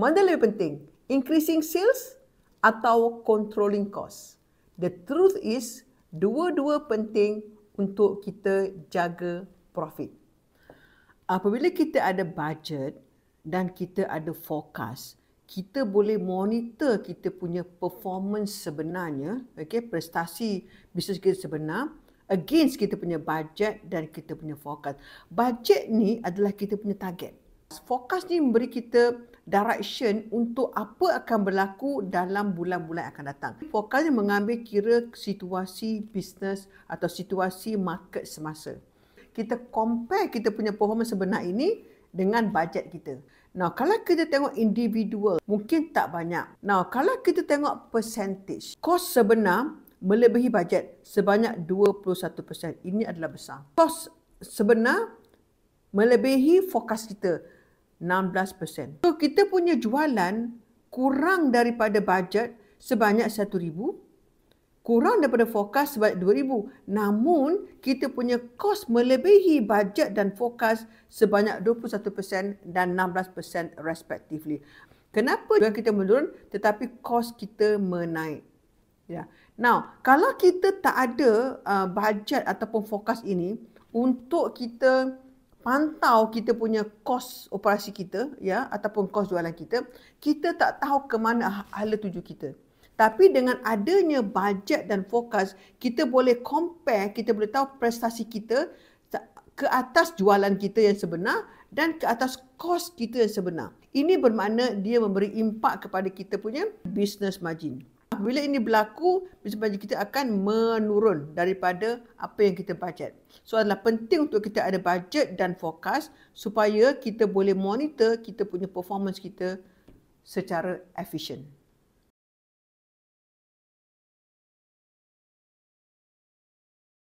Mana lebih penting? Increasing sales atau controlling cost? The truth is, dua-dua penting untuk kita jaga profit. Apabila kita ada budget dan kita ada forecast, kita boleh monitor kita punya performance sebenarnya, prestasi bisnes kita sebenar against kita punya budget dan kita punya forecast. Budget ni adalah kita punya target. Forecast ni memberi kita direction untuk apa akan berlaku dalam bulan-bulan akan datang. Forecast ni mengambil kira situasi bisnes atau situasi market semasa. Kita compare kita punya performance sebenar ini dengan budget kita. Now, kalau kita tengok individual, mungkin tak banyak. Now, kalau kita tengok percentage, kos sebenar melebihi budget sebanyak 21%. Ini adalah besar. Kos sebenar melebihi forecast kita 16%. So, kita punya jualan kurang daripada budget sebanyak 1,000, kurang daripada forecast sebanyak 2,000. Namun, kita punya kos melebihi budget dan forecast sebanyak 21% dan 16% respectively. Kenapa jualan kita menurun tetapi kos kita menaik? Ya. Now, kalau kita tak ada budget ataupun forecast ini untuk kita pantau kita punya kos operasi kita, ya, ataupun kos jualan kita, kita tak tahu ke mana hala tuju kita. Tapi dengan adanya budget dan fokus, kita boleh compare, kita boleh tahu prestasi kita ke atas jualan kita yang sebenar dan ke atas kos kita yang sebenar. Ini bermakna dia memberi impak kepada kita punya business margin. Bila ini berlaku, business margin kita akan menurun daripada apa yang kita budget. So adalah penting untuk kita ada budget dan fokus supaya kita boleh monitor kita punya performance kita secara efisien.